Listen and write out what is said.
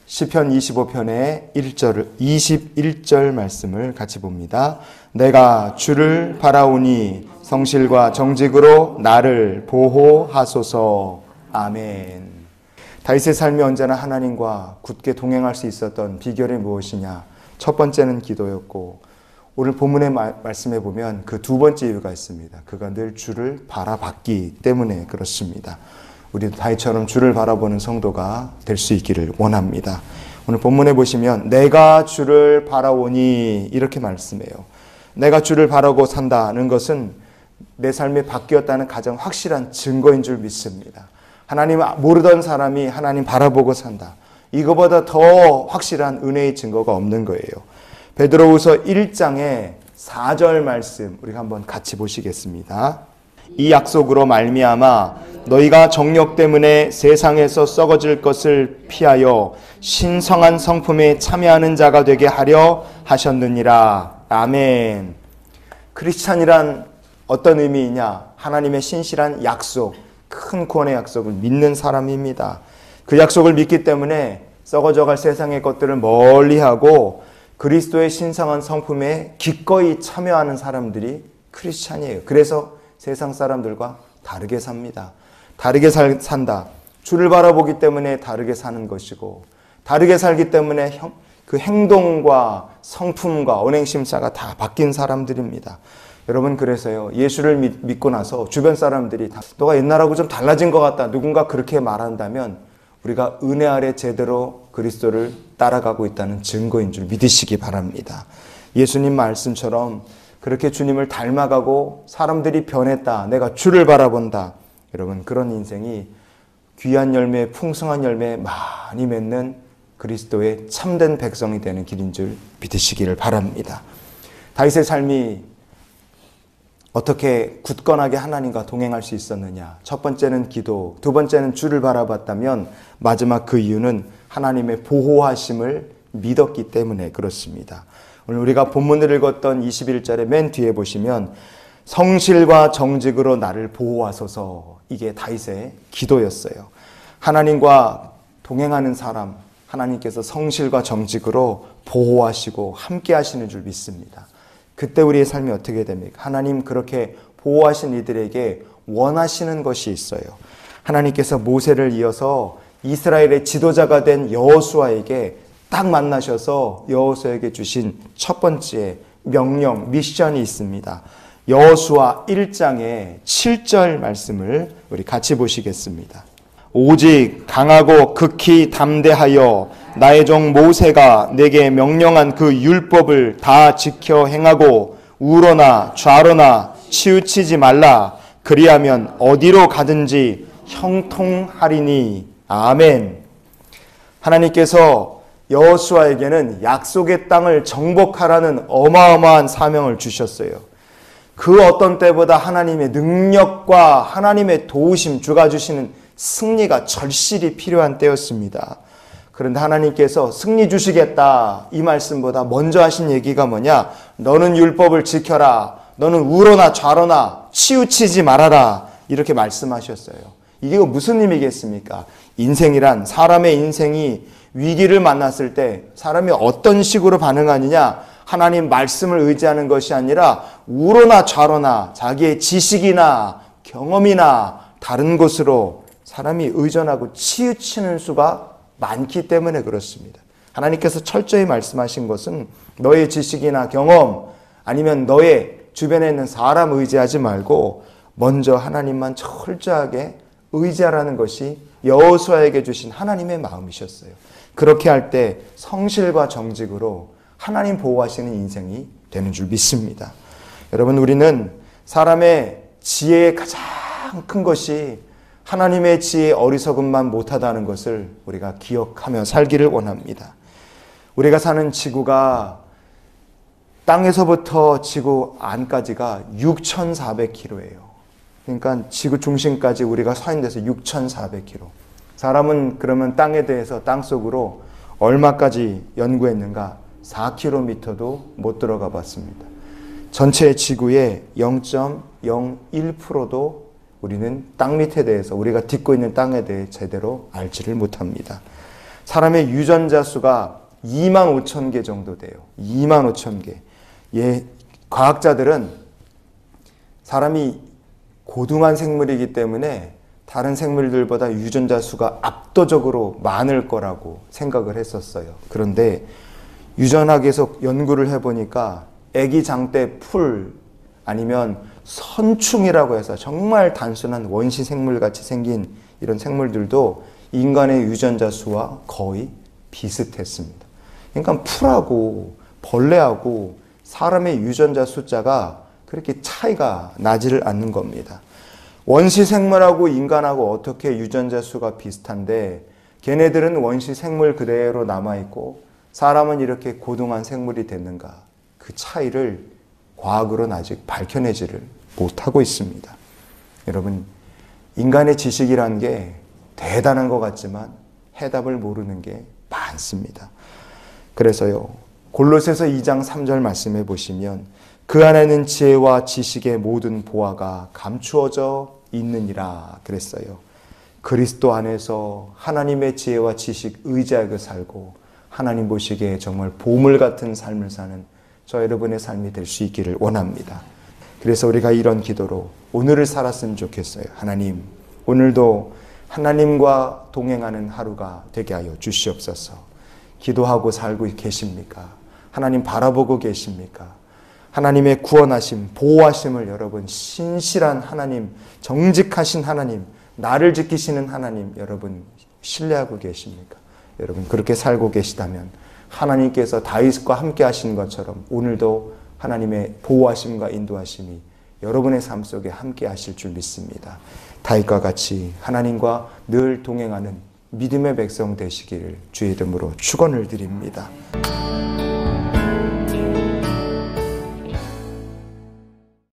시편 25편의 21절 말씀을 같이 봅니다. 내가 주를 바라오니 성실과 정직으로 나를 보호하소서. 아멘. 다윗의 삶이 언제나 하나님과 굳게 동행할 수 있었던 비결이 무엇이냐? 첫 번째는 기도였고, 오늘 본문의 말씀에 보면 그 두 번째 이유가 있습니다. 그가 늘 주를 바라봤기 때문에 그렇습니다. 우리도 다윗처럼 주를 바라보는 성도가 될 수 있기를 원합니다. 오늘 본문에 보시면 내가 주를 바라오니 이렇게 말씀해요. 내가 주를 바라고 산다는 것은 내 삶이 바뀌었다는 가장 확실한 증거인 줄 믿습니다. 하나님 모르던 사람이 하나님 바라보고 산다. 이거보다 더 확실한 은혜의 증거가 없는 거예요. 베드로후서 1장의 4절 말씀 우리가 한번 같이 보시겠습니다. 이 약속으로 말미암아 너희가 정욕 때문에 세상에서 썩어질 것을 피하여 신성한 성품에 참여하는 자가 되게 하려 하셨느니라. 아멘. 크리스찬이란 어떤 의미이냐? 하나님의 신실한 약속, 큰 구원의 약속을 믿는 사람입니다. 그 약속을 믿기 때문에 썩어져갈 세상의 것들을 멀리하고 그리스도의 신성한 성품에 기꺼이 참여하는 사람들이 크리스찬이에요. 그래서 세상 사람들과 다르게 삽니다. 다르게 산다. 주를 바라보기 때문에 다르게 사는 것이고, 다르게 살기 때문에 그 행동과 성품과 언행심사가 다 바뀐 사람들입니다. 여러분, 그래서요, 예수를 믿고 나서 주변 사람들이 너가 옛날하고 좀 달라진 것 같다, 누군가 그렇게 말한다면 우리가 은혜 아래 제대로 그리스도를 따라가고 있다는 증거인 줄 믿으시기 바랍니다. 예수님 말씀처럼 그렇게 주님을 닮아가고 사람들이 변했다, 내가 주를 바라본다, 여러분, 그런 인생이 귀한 열매, 풍성한 열매 많이 맺는 그리스도의 참된 백성이 되는 길인 줄 믿으시기를 바랍니다. 다윗의 삶이 어떻게 굳건하게 하나님과 동행할 수 있었느냐? 첫 번째는 기도, 두 번째는 주를 바라봤다면 마지막 그 이유는 하나님의 보호하심을 믿었기 때문에 그렇습니다. 오늘 우리가 본문을 읽었던 21절의 맨 뒤에 보시면 성실과 정직으로 나를 보호하소서, 이게 다윗의 기도였어요. 하나님과 동행하는 사람, 하나님께서 성실과 정직으로 보호하시고 함께 하시는 줄 믿습니다. 그때 우리의 삶이 어떻게 됩니까? 하나님 그렇게 보호하신 이들에게 원하시는 것이 있어요. 하나님께서 모세를 이어서 이스라엘의 지도자가 된 여호수아에게 딱 만나셔서 여호수아에게 주신 첫 번째 명령, 미션이 있습니다. 여호수아 1장의 7절 말씀을 우리 같이 보시겠습니다. 오직 강하고 극히 담대하여 나의 종 모세가 내게 명령한 그 율법을 다 지켜 행하고 우로나 좌로나 치우치지 말라. 그리하면 어디로 가든지 형통하리니. 아멘. 하나님께서 여호수아에게는 약속의 땅을 정복하라는 어마어마한 사명을 주셨어요. 그 어떤 때보다 하나님의 능력과 하나님의 도우심, 주가 주시는 승리가 절실히 필요한 때였습니다. 그런데 하나님께서 승리 주시겠다 이 말씀보다 먼저 하신 얘기가 뭐냐? 너는 율법을 지켜라. 너는 우로나 좌로나 치우치지 말아라. 이렇게 말씀하셨어요. 이게 무슨 의미겠습니까? 인생이란, 사람의 인생이 위기를 만났을 때 사람이 어떤 식으로 반응하느냐? 하나님 말씀을 의지하는 것이 아니라 우로나 좌로나 자기의 지식이나 경험이나 다른 곳으로 사람이 의존하고 치우치는 수가 많기 때문에 그렇습니다. 하나님께서 철저히 말씀하신 것은 너의 지식이나 경험 아니면 너의 주변에 있는 사람 의지하지 말고 먼저 하나님만 철저하게 의지하라는 것이 여호수아에게 주신 하나님의 마음이셨어요. 그렇게 할 때 성실과 정직으로 하나님 보호하시는 인생이 되는 줄 믿습니다. 여러분, 우리는 사람의 지혜의 가장 큰 것이 하나님의 지혜의 어리석음만 못하다는 것을 우리가 기억하며 살기를 원합니다. 우리가 사는 지구가 땅에서부터 지구 안까지가 6,400km예요. 그러니까 지구 중심까지 우리가 서 있는 데서 6,400km. 사람은 그러면 땅에 대해서 땅속으로 얼마까지 연구했는가? 4km도 못 들어가 봤습니다. 전체 지구의 0.01%도 우리는 땅 밑에 대해서, 우리가 딛고 있는 땅에 대해 제대로 알지를 못합니다. 사람의 유전자 수가 25,000개 정도 돼요. 25,000개. 예, 과학자들은 사람이 고등한 생물이기 때문에 다른 생물들보다 유전자 수가 압도적으로 많을 거라고 생각을 했었어요. 그런데 유전학에서 연구를 해보니까 애기 장대 풀 아니면 선충이라고 해서 정말 단순한 원시 생물같이 생긴 이런 생물들도 인간의 유전자 수와 거의 비슷했습니다. 그러니까 풀하고 벌레하고 사람의 유전자 숫자가 그렇게 차이가 나지를 않는 겁니다. 원시 생물하고 인간하고 어떻게 유전자 수가 비슷한데 걔네들은 원시 생물 그대로 남아있고 사람은 이렇게 고등한 생물이 됐는가? 그 차이를 과학으로는 아직 밝혀내지를 못하고 있습니다. 여러분, 인간의 지식이란 게 대단한 것 같지만 해답을 모르는 게 많습니다. 그래서요, 골로새서 2장 3절 말씀해 보시면 그 안에는 지혜와 지식의 모든 보화가 감추어져 있느니라 그랬어요. 그리스도 안에서 하나님의 지혜와 지식 의지하고 살고 하나님 보시기에 정말 보물 같은 삶을 사는 저 여러분의 삶이 될 수 있기를 원합니다. 그래서 우리가 이런 기도로 오늘을 살았으면 좋겠어요. 하나님, 오늘도 하나님과 동행하는 하루가 되게 하여 주시옵소서. 기도하고 살고 계십니까? 하나님 바라보고 계십니까? 하나님의 구원하심, 보호하심을 여러분 신실한 하나님, 정직하신 하나님, 나를 지키시는 하나님 여러분 신뢰하고 계십니까? 여러분 그렇게 살고 계시다면 하나님께서 다윗과 함께 하신 것처럼 오늘도 하나님의 보호하심과 인도하심이 여러분의 삶 속에 함께 하실 줄 믿습니다. 다윗과 같이 하나님과 늘 동행하는 믿음의 백성 되시기를 주의 이름으로 축원을 드립니다.